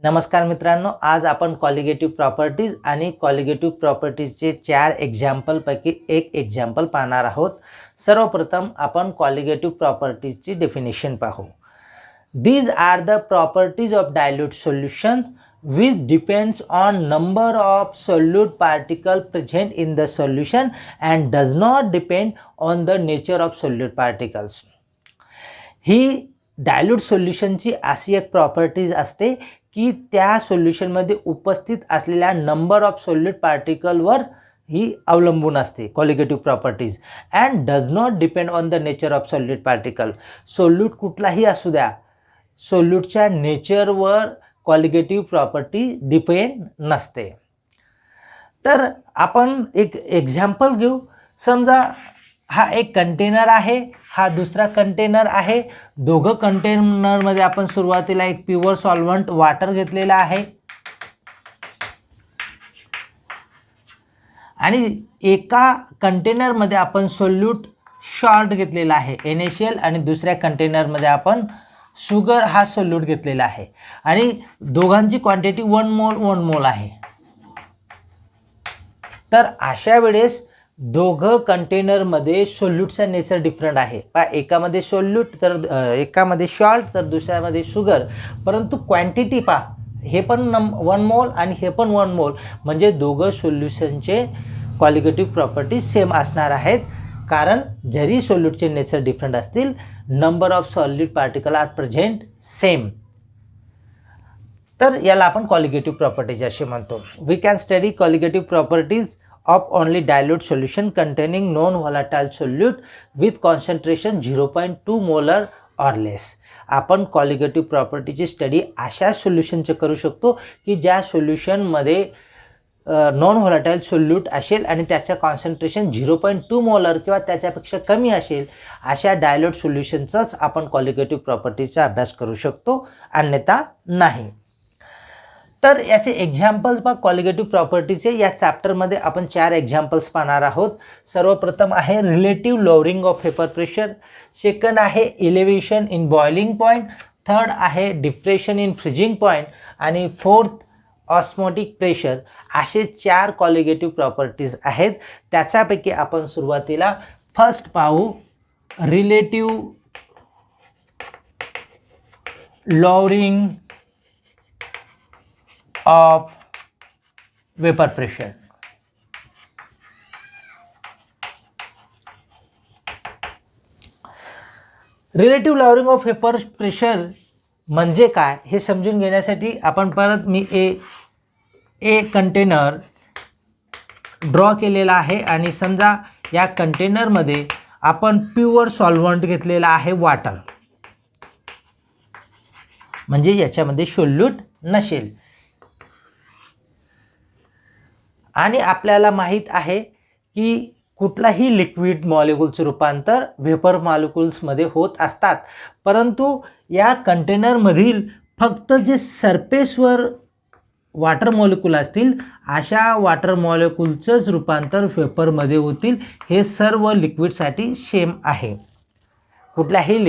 नमस्कार मित्रांनो, आज आपण कॉलिगेटिव्ह प्रॉपर्टीज आणि कॉलिगेटिव्ह प्रॉपर्टीजचे 4 एक्झाम्पलपैकी एक एक्झाम्पल पाहणार आहोत. सर्वप्रथम आपण कॉलिगेटिव्ह प्रॉपर्टीजची डेफिनेशन पाहू. These are the properties of dilute solution which depends on number of solute particle present in the solution and does not depend on the nature of solute particles. ही dilute सोल्युशनची अशी एक properties असते की त्या सोल्युशनमध्ये उपस्थित असलेल्या नंबर ऑफ सोल्यूट पार्टिकलवर ही अवलंबून असते colligative properties and does not depend on the nature of solute particle. Solute कुठलाही असू द्या, सोल्यूटच्या नेचरवर कॉलिगेटिव्ह प्रॉपर्टी डिपेंड नसते. तर आपण एक एक्झाम्पल घेऊ. समजा हा एक कंटेनर आहे, हा दुसरा कंटेनर आहे. दोघं कंटेनरमध्ये आपण सुरुवातीला एक प्युअर सॉल्व्हंट वॉटर घेतलेला आहे आणि एका कंटेनरमध्ये आपण सोल्यूट सॉल्ट घेतलेला आहे NaCl आणि दुसऱ्या कंटेनरमध्ये आपण शुगर हा सोल्यूट घेतलेला आहे आणि दोघांची क्वांटिटी 1 मोल आहे. तर अशा वेळेस दोघं कंटेनरमध्ये सोल्यूटचा नेचर डिफरंट आहे. एकामध्ये सोल्यूट तर एकामध्ये सॉल्ट तर दुसऱ्यामध्ये शुगर, परंतु क्वांटिटी हे पण 1 मोल आणि हे पण 1 मोल, म्हणजे दोघं सोल्युशनचे कॉलिगेटिव्ह प्रॉपर्टीज सेम असणार आहेत. कारण जरी सोल्यूटचे नेचर डिफरंट असतील, number of solute particle are present same. तर याला आपण कॉलिगेटिव्ह प्रॉपर्टीज असे म्हणतो. We can study colligative properties of only dilute solution containing non-volatile solute with concentration 0.2 molar or less. आपण कॉलिगेटिव्ह प्रॉपर्टीची स्टडी अशा सोल्युशनचे करू शकतो की ज्या सोल्युशनमध्ये नॉन व्होलाटाईल सोल्यूट असेल आणि त्याचं कॉन्सन्ट्रेशन 0.2 मोलर किंवा त्याच्यापेक्षा कमी असेल, अशा डायल्यूट सोल्युशनचाच आपण कॉलिगेटिव्ह प्रॉपर्टीचा अभ्यास करू शकतो, अन्यथा नाही. तर याचे एक्झाम्पल्स कॉलिगेटिव्ह प्रॉपर्टीचे या चॅप्टरमध्ये आपण 4 एक्झाम्पल्स पाहणार आहोत. सर्वप्रथम आहे relative lowering of vapour pressure, second आहे elevation in boiling point, third आहे डिप्रेशन इन फ्रीजिंग पॉईंट आणि फोर्थ ऑस्मोटिक प्रेशर. असे 4 कॉलिगेटिव्ह प्रॉपर्टीज आहेत. त्याच्यापैकी आपण सुरुवातीला फर्स्ट पाहू relative lowering of vapor pressure. Relative lowering of vapour pressure म्हणजे काय हे समजून घेण्यासाठी आपण परत मी एक कंटेनर ड्रॉ केलेला आहे आणि समजा या कंटेनरमध्ये आपण प्युअर सॉल्व्हंट घेतलेला आहे वॉटर, म्हणजे याच्यामध्ये सोल्यूट नसेल. आणि आपल्याला माहीत आहे की कुठलाही लिक्विड मॉलिक्यूलचं रूपांतर वेपर मॉलिक्यूल्समध्ये होत असतात, परंतु या कंटेनरमधील फक्त जे सरफेसवर वॉटर मॉलिक्यूल असतील अशा वॉटर मॉलिक्यूलचंच रूपांतर वेपरमध्ये होतील. हे सर्व लिक्विडसाठी सेम आहे. कुठल्याही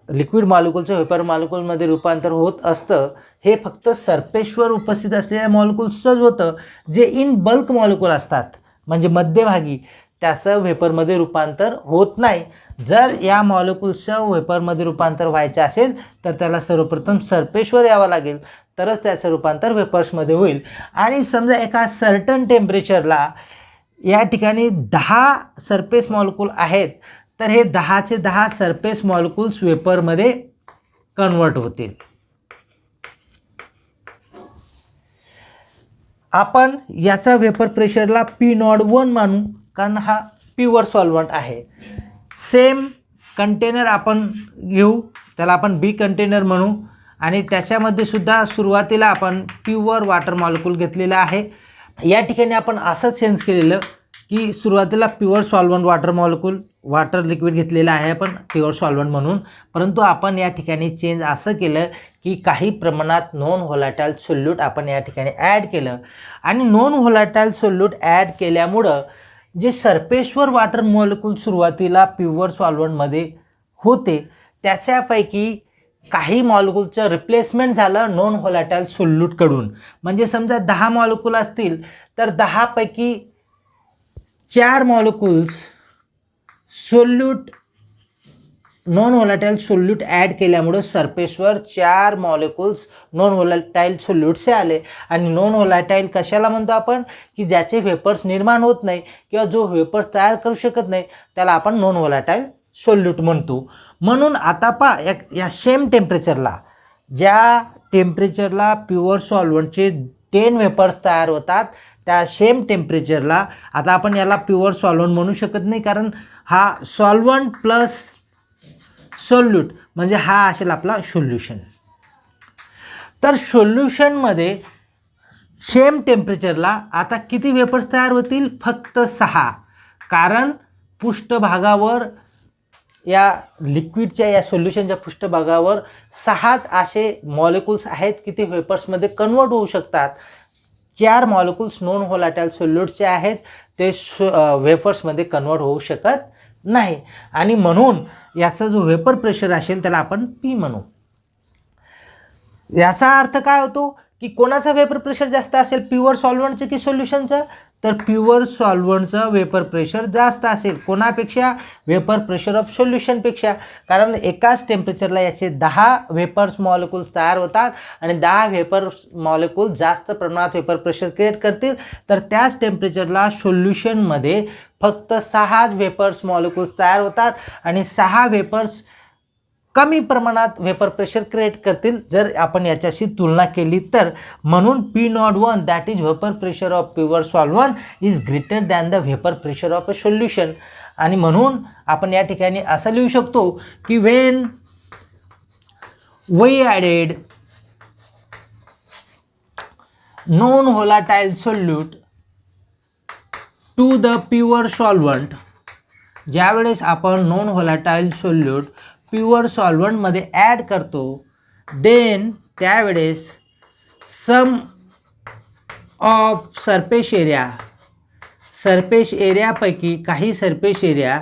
लिक्विड मॉलिक्यूलचं वेपर मॉलिक्यूलमध्ये रूपांतर होत असतं, हे फक्त सरफेसवर उपस्थित असलेल्या मॉलिक्यूल्सचंच होतं. जे इन बल्क मॉलिक्यूल असतात म्हणजे मध्यभागी, त्याचं वेपरमध्ये रूपांतर होत नाही. जर या मॉलिक्यूल्सचं वेपरमध्ये रूपांतर व्हायचं असेल तर त्याला सर्वप्रथम सरफेसवर यावं लागेल, तरच त्याचं रूपांतर वेपर्समध्ये होईल. आणि समजा एका सर्टन टेम्परेचरला या ठिकाणी 10 सरफेस मॉलिक्यूल आहेत, तर हे 10चे 10 सरफेस मॉलिक्यूल्स वेपरमध्ये कन्वर्ट होतील. आपण याचा वेपर प्रेशरला P01 मानू, कारण हा प्युअर सॉल्व्हंट आहे. सेम कंटेनर आपण घेऊ, त्याला आपण B कंटेनर म्हणू आणि त्याच्यामध्ये सुद्धा सुरुवातीला आपण प्युअर वॉटर मॉलिक्यूल घेतलेला आहे. या ठिकाणी आपण असं चेंज केलेलं की सुरुवातीला प्युअर सॉल्व्हंट वॉटर लिक्विड घेतलेलं आहे आपण प्युअर सॉल्व्हंट म्हणून, परंतु आपण या ठिकाणी चेंज असं केलं की काही प्रमाणात नॉन व्होलाटाईल सोल्यूट आपण या ठिकाणी ॲड केलं आणि नॉन व्होलाटाईल सोल्यूट ॲड केल्यामुळं जे सरफेसवर वॉटर मॉलिक्यूल सुरुवातीला प्युअर सॉल्व्हंटमध्ये होते त्याच्यापैकी काही मॉलिक्यूलचं रिप्लेसमेंट झालं नॉन व्होलॅटाईल सोल्यूटकडून. म्हणजे समजा 10 मॉलिक्यूल असतील तर 10 पैकी 4 molecules solute non volatile solute add केल्यामुळे सरफेसवर 4 मॉलिक्यूल्स नॉन व्होलॅटाईल सोल्यूटचे आले. आणि नॉन व्होलॅटाईल कशाला म्हणतो आपण, की ज्याचे वेपर्स निर्माण होत नाही किंवा जो वेपर्स तयार करू शकत नाही त्याला आपण नॉन व्होलॅटाईल सोल्यूट म्हणतो. म्हणून आता या सेम टेम्परेचरला, ज्या टेम्परेचरला प्युअर सॉल्व्हंटचे 10 वेपर्स तयार होतात त्या सेम टेम्परेचरला आता आपण याला प्युअर सॉल्व्हंट म्हणू शकत नाही, कारण हा सॉल्व्हंट प्लस सोल्यूट म्हणजे हा असेल आपला सोल्युशन. तर सोल्युशनमध्ये सेम टेम्परेचरला आता किती वेपर्स तयार होतील, फक्त 6. कारण पृष्ठभागावर या लिक्विडच्या या सोल्युशनच्या पृष्ठभागावर 6च असे मॉलिक्यूल्स आहेत की ते वेपर्समध्ये कन्वर्ट होऊ शकतात. 4 मॉलिक्यूल्स नॉन व्होलॅटाईल सोल्यूटचे आहेत ते वेपर्समध्ये कन्वर्ट होऊ शकत नाही. आणि म्हणून याचा जो वेपर प्रेशर असेल त्याला आपण पी म्हणू. याचा अर्थ काय होतो की कोणाचा वेपर प्रेशर जास्त असेल, प्युअर सॉल्व्हंटचं की सोल्युशनचं, तर प्युअर सॉल्व्हंटचं वेपर प्रेशर जास्त असेल. कोणापेक्षा, वेपर प्रेशर ऑफ सोल्युशनपेक्षा. कारण एकाच टेम्परेचरला याचे 10 वेपर्स मॉलिक्यूल्स तयार होतात आणि 10 वेपर मॉलिक्यूल जास्त प्रमाणात वेपर प्रेशर क्रिएट करतील. तर त्याच टेम्परेचरला सोल्युशनमध्ये फक्त 6 वेपर्स मॉलिक्यूल्स तयार होतात आणि 6 वेपर्स कमी प्रमाणात वेपर प्रेशर क्रिएट करतील जर आपण याच्याशी तुलना केली तर. म्हणून P01 that is vapour pressure of pure solvent is greater than the vapour pressure of a solution. आणि म्हणून आपण या ठिकाणी असं लिहू शकतो की when we added non volatile solute to the pure solvent, ज्यावेळेस आपण नॉन व्होलॅटाईल सोल्यूट प्युअर सॉल्व्हंटमध्ये ॲड करतो, देन त्यावेळेस सम ऑफ सरफेस एरियापैकी काही surface area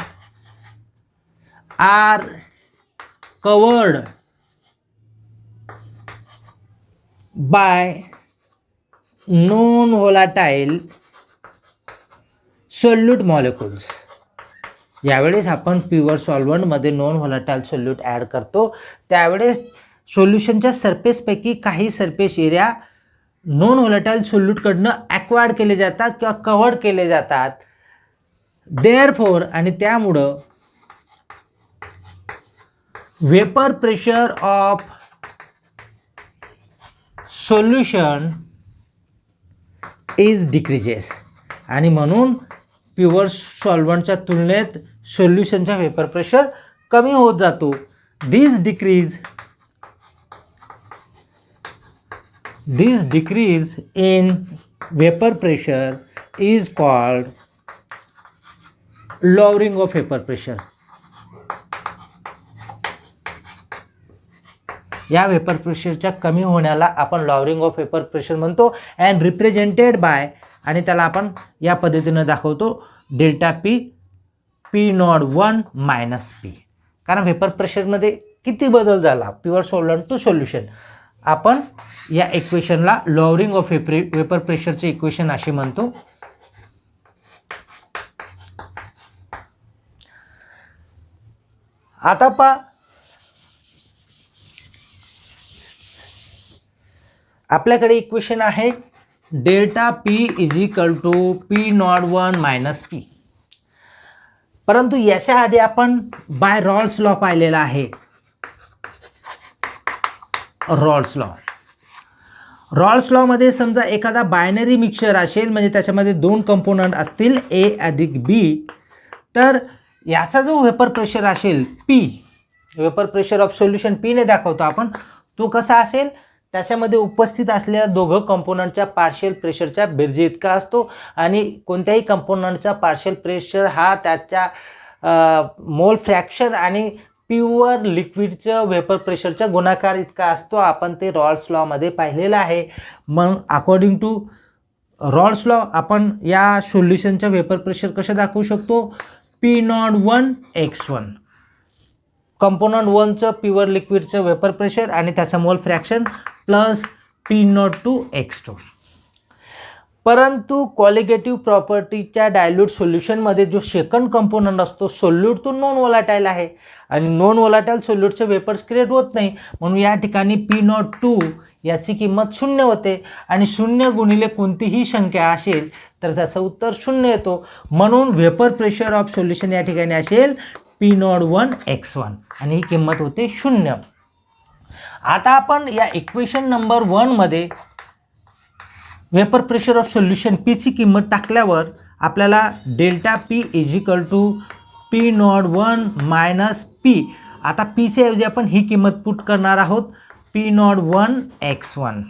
are covered by non volatile solute molecules. ज्यावेळेस आपण प्युअर सॉल्व्हंटमध्ये नॉन व्होलॅटाईल सोल्यूट ॲड करतो त्यावेळेस सोल्युशनच्या सरफेसपैकी काही सरफेस एरिया नॉन व्होलॅटाईल सोल्यूटकडनं ॲक्वायर्ड केले जातात किंवा कव्हर्ड केले जातात. देअरफॉर आणि त्यामुळं vapour pressure of solution is decreases. आणि म्हणून प्युअर सॉल्व्हंटच्या तुलनेत सोल्युशनचा वेपर प्रेशर कमी होत जातो. This decrease in vapour pressure is called lowering of vapour pressure. या वेपर प्रेशरच्या कमी होण्याला आपण लॉवरिंग ऑफ वेपर प्रेशर म्हणतो. अँड रिप्रेझेंटेड बाय, आणि त्याला आपण या पद्धतीनं दाखवतो, delta P P01 minus P. कारण वेपर प्रेशरमध्ये किती बदल झाला प्युअर सॉल्व्हंट टू सोल्युशन. आपण या इक्वेशनला लॉवरिंग ऑफ वेपर प्रेशरचे इक्वेशन असे म्हणतो. आता पहा, आपल्याकडे इक्वेशन आहे delta P is equal to P01 minus P. परंतु याच्या आधी आपण बाय रॉल्स लॉ पाहिलेला आहे. रॉल्स लॉमध्ये समजा एखादा बायनरी मिक्सचर असेल, म्हणजे त्याच्यामध्ये 2 कंपोनंट असतील A अधिक B, तर याचा जो वेपर प्रेशर असेल P, vapour pressure of solution P ने दाखवतो आपण, तो कसा असेल, त्याच्यामध्ये उपस्थित असलेल्या दोघं कंपोनंटच्या पार्शियल प्रेशरच्या बेरजे इतका असतो. आणि कोणत्याही कंपोनंटचा पार्शियल प्रेशर हा त्याच्या मोल फ्रॅक्शन आणि प्युअर लिक्विडचं वेपर प्रेशरच्या गुणाकार इतका असतो. आपण ते रॉल्स लॉमध्ये पाहिलेलं आहे. मग अकॉर्डिंग टू रॉल्स लॉ आपण या सोल्युशनचं वेपर प्रेशर कसं दाखवू शकतो, P01 x1. कंपोनंट 1चं प्युअर लिक्विडचं वेपर प्रेशर आणि त्याचं मोल फ्रॅक्शन प्लस P02 X2. परंतु कॉलिगेटिव्ह प्रॉपर्टीच्या डायल्यूट सोल्युशनमध्ये जो सेकंड कंपोनंट असतो सोल्यूट तो नॉन वोलाटाईल आहे आणि नॉन वोलाटाईल सोल्यूटचे वेपर्स क्रिएट होत नाही, म्हणून या ठिकाणी P02 याची किंमत 0 होते आणि 0 गुणिले कोणतीही संख्या असेल तर त्याचं उत्तर 0 येतो, म्हणून वेपर प्रेशर ऑफ सोल्युशन या ठिकाणी असेल P01 X1 आणि ही किंमत होते 0. आता आपण या इक्वेशन नंबर 1 मध्ये vapour pressure of solution P ची किंमत टाकल्यावर आपल्याला डेल्टा P = P01 - P. आता P च्या ऐवजी आपण ही किंमत पुट करणार आहोत P01 X1.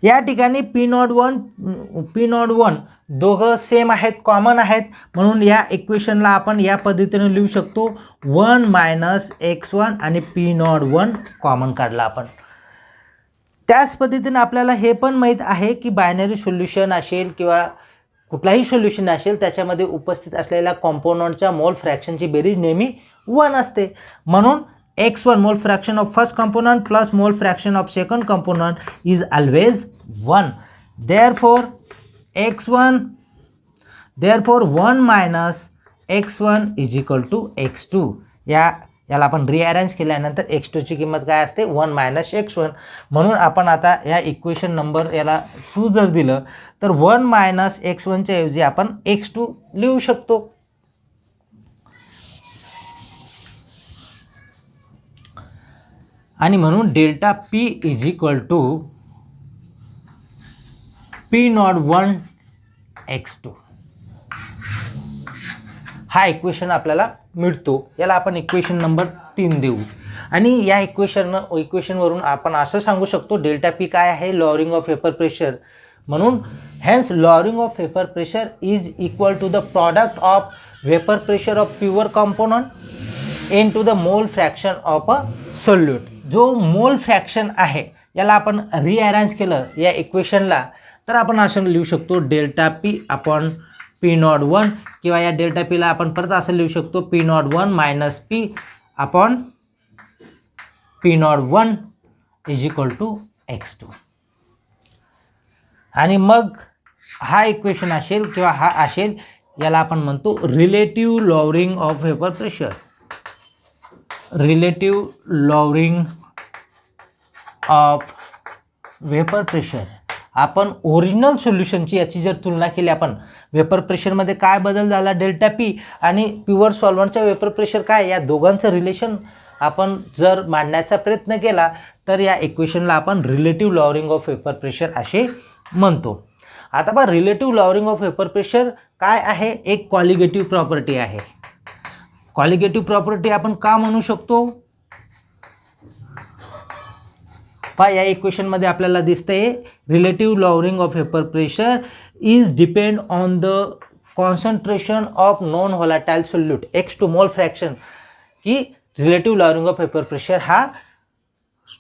या ठिकाणी P01 दोघं सेम आहेत, कॉमन आहेत, म्हणून या इक्वेशनला आपण या पद्धतीने लिहू शकतो 1 - X1 आणि P01 कॉमन काढला आपण. त्याच पद्धतीने आपल्याला हे पण माहीत आहे की बायनरी सोल्युशन असेल किंवा कुठलाही सोल्युशन असेल त्याच्यामध्ये उपस्थित असलेल्या कॉम्पोनंटच्या मोल फ्रॅक्शनची बेरीज नेहमी 1 असते, म्हणून X1 मोल fraction of first component plus मोल fraction of second component is always 1. Therefore 1 - X1 = X2. याला आपण रिअरेंज केल्यानंतर X2 ची किंमत काय असते 1 - X1, म्हणून आपण आता या इक्वेशन नंबर याला 2 जर दिलं तर 1 - X1 च्या ऐवजी आपण X2 लिहू शकतो. आणि म्हणून डेल्टा P = P01 X2 हा इक्वेशन आपल्याला मिळतो. याला आपण इक्वेशन नंबर 3 देऊ आणि या इक्वेशनवरून आपण असं सांगू शकतो डेल्टा P काय आहे, लॉवरिंग ऑफ वेपर प्रेशर, म्हणून hence lowering of vapour pressure is equal to the product of vapour pressure of pure component into the mole fraction of a solute. जो मोल फ्रॅक्शन आहे याला आपण rearrange केलं या इक्वेशनला तर आपण असं लिहू शकतो डेल्टा P अपॉन P01 किंवा या डेल्टा Pला आपण परत असं लिहू शकतो P01 - P upon P01 = X2. आणि मग हा इक्वेशन असेल किंवा हा असेल याला आपण म्हणतो relative lowering of vapour pressure. Relative lowering of vapour pressure. आपण ओरिजिनल सोल्युशनची याची जर तुलना केली आपण वेपर प्रेशरमध्ये काय बदल झाला डेल्टा P आणि प्युअर सॉल्व्हंटचा वेपर प्रेशर काय, या दोघांचं रिलेशन आपण जर मांडण्याचा प्रयत्न केला तर या इक्वेशनला आपण relative lowering of vapour pressure असे म्हणतो. आता बघा relative lowering of vapour pressure काय आहे, एक कॉलिगेटिव्ह प्रॉपर्टी आहे. कॉलिगेटिव्ह प्रॉपर्टी आपण का म्हणू शकतो, पहा या इक्वेशनमध्ये आपल्याला दिसतंय relative lowering of vapour pressure is depend on the concentration of non volatile solute X2 mole fraction, की relative lowering of vapour pressure हा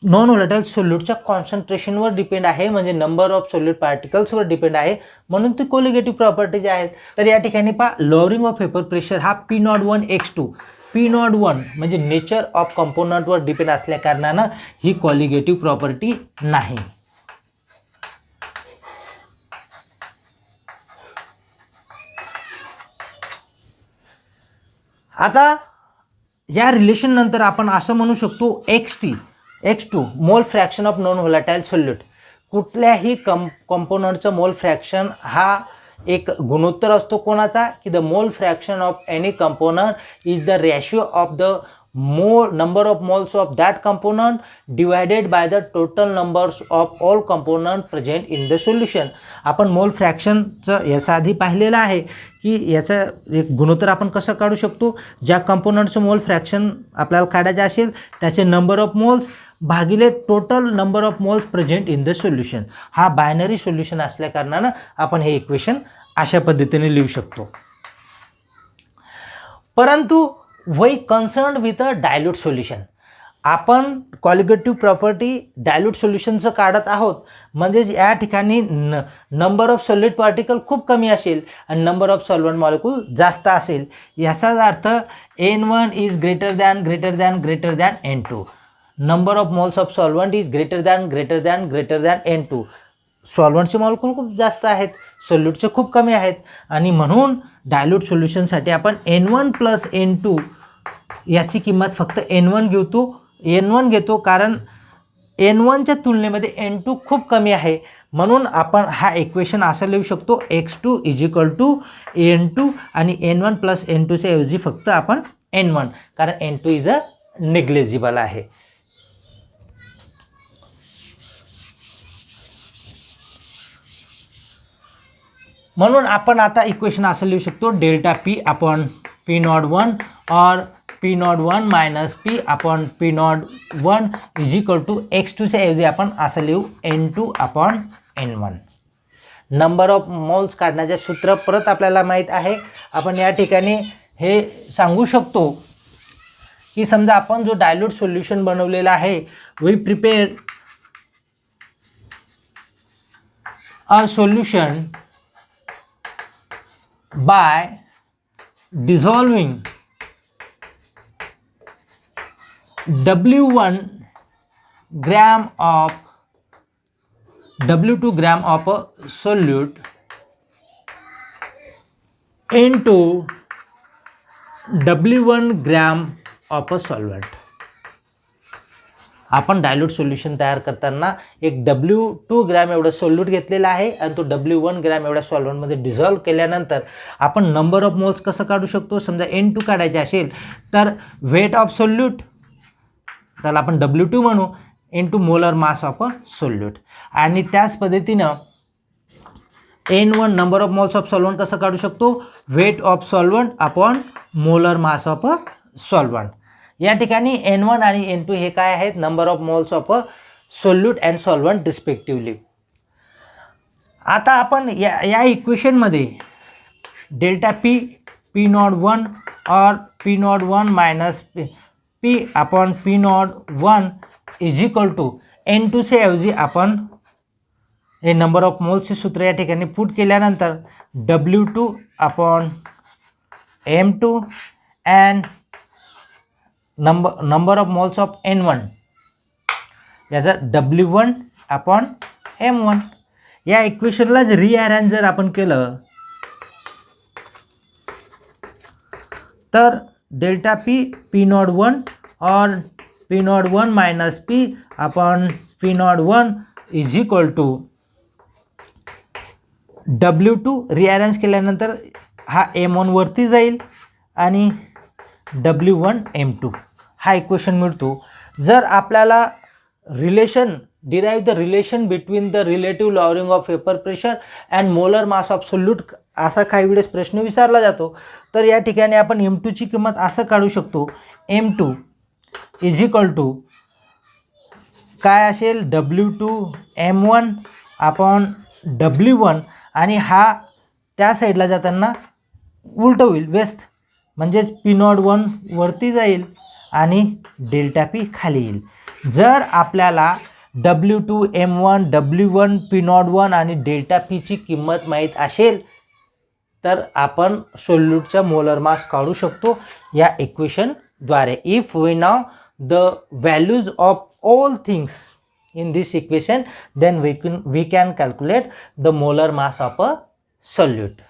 नॉन व्होलाटाईल सोल्यूटच्या कॉन्सन्ट्रेशनवर डिपेंड आहे, म्हणजे नंबर ऑफ सोल्यूट पार्टिकल्सवर डिपेंड आहे, म्हणून ती कॉलिगेटिव्ह प्रॉपर्टीज आहेत. तर या ठिकाणी पहा लॉवरिंग ऑफ वेपर प्रेशर हा P01 X2 P01 म्हणजे नेचर ऑफ कंपोनंटवर डिपेंड असल्या कारणानं ही कॉलिगेटिव्ह प्रॉपर्टी नाही. आता या रिलेशन नंतर आपण असं म्हणू शकतो X2 mole fraction of non volatile solute. कुठल्याही कंपोनंटचं मोल फ्रॅक्शन हा एक गुणोत्तर असतो कोणाचा, की the mole fraction of any component is the ratio of the number of moles of that component divided by the total numbers of all component present in the solution. आपण मोल फ्रॅक्शनचं याचा आधी पाहिलेलं आहे की याचं एक गुणोत्तर आपण कसं काढू शकतो, ज्या कंपोनंटचं मोल फ्रॅक्शन आपल्याला काढायचं असेल त्याचे नंबर ऑफ मोल्स भागिले total number of moles present in the solution. हा बायनरी सोल्युशन असल्या कारणानं आपण हे इक्वेशन अशा पद्धतीने लिहू शकतो. परंतु we concerned with a dilute solution. आपण कॉलिगेटिव्ह प्रॉपर्टी डायल्यूट सोल्युशनचं काढत आहोत, म्हणजेच या ठिकाणी नंबर ऑफ सॉलिड पार्टिकल खूप कमी असेल आणि नंबर ऑफ सॉल्वंट मॉलिक्यूल जास्त असेल. याचाच अर्थ N1 is greater than N2. Number of moles of solvent is greater than N2. सॉल्वंटचे मॉलिक्यूल खूप जास्त आहेत, सोल्यूटचे खूप कमी आहेत, आणि म्हणून डायल्यूट सोल्युशनसाठी आपण N1 + N2 याची किंमत फक्त N1 घेतो कारण N1च्या तुलनेमध्ये N2 खूप कमी आहे. म्हणून आपण हा इक्वेशन असं लिहू शकतो x2 = N2 आणि N1 + N2च्या ऐवजी फक्त आपण N1, कारण N2 इज अ निग्लेजिबल आहे. म्हणून आपण आता इक्वेशन असं लिहू शकतो ΔP/P01 और P01 - P/P01 = x2च्या ऐवजी आपण असं लिहू N2/N1. नंबर ऑफ मोल्स काढण्याचे सूत्र परत आपल्याला माहीत आहे. आपण या ठिकाणी हे सांगू शकतो की समजा आपण जो डायल्यूट सोल्युशन बनवलेला आहे, we prepare a solution by dissolving W2 gram of a solute into W1 gram of a solvent. आपण डायल्यूट सोल्युशन तयार करताना एक W2 ग्रॅम एवढं सोल्यूट घेतलेलं आहे आणि तो W1 ग्रॅम एवढ्या सॉल्व्हंटमध्ये डिझॉल्व केल्यानंतर आपण नंबर ऑफ मोल्स कसं काढू शकतो. समजा N2 काढायचे असेल तर वेट ऑफ सोल्यूट, त्याला आपण W2 म्हणू, into molar mass of a solute. आणि त्याच पद्धतीनं N1 number of moles of solvent कसं काढू शकतो, weight of solvent upon molar mass of a solvent. या ठिकाणी N1 आणि N2 हे काय आहेत, number of moles of a solute and solvent respectively. आता आपण या इक्वेशनमध्ये ΔP P01 और P01 - P/P01 = N2चे ऐवजी आपण हे नंबर ऑफ मोल्सचे सूत्र या ठिकाणी पुट केल्यानंतर W2/M2 and number of moles of N1 याचा W1/M1. या इक्वेशनला रिअरेंज जर आपण केलं तर ΔP P01 और P01 - P/P01 = W2 रिअरेंज केल्यानंतर हा M1 वरती जाईल आणि W1/M2 हा इक्वेशन मिळतो. जर आपल्याला derive the relation between the relative lowering of vapour pressure and molar mass of solute असा काही वेळेस प्रश्न विचारला जातो, तर या ठिकाणी आपण M2ची किंमत असं काढू शकतो, M2 = काय असेल, W2/M1/W1 आणि हा त्या साईडला जाताना उलटं होईल, वेस्ट, म्हणजेच P01 वरती जाईल आणि ΔP खाली येईल. जर आपल्याला W2/M1 W1 P01 आणि ΔPची किंमत माहीत असेल तर आपण सोल्यूटचा मोलर मास काढू शकतो या इक्वेशनद्वारे. If we know the values of all things in this equation, then we can calculate the molar mass of a solute.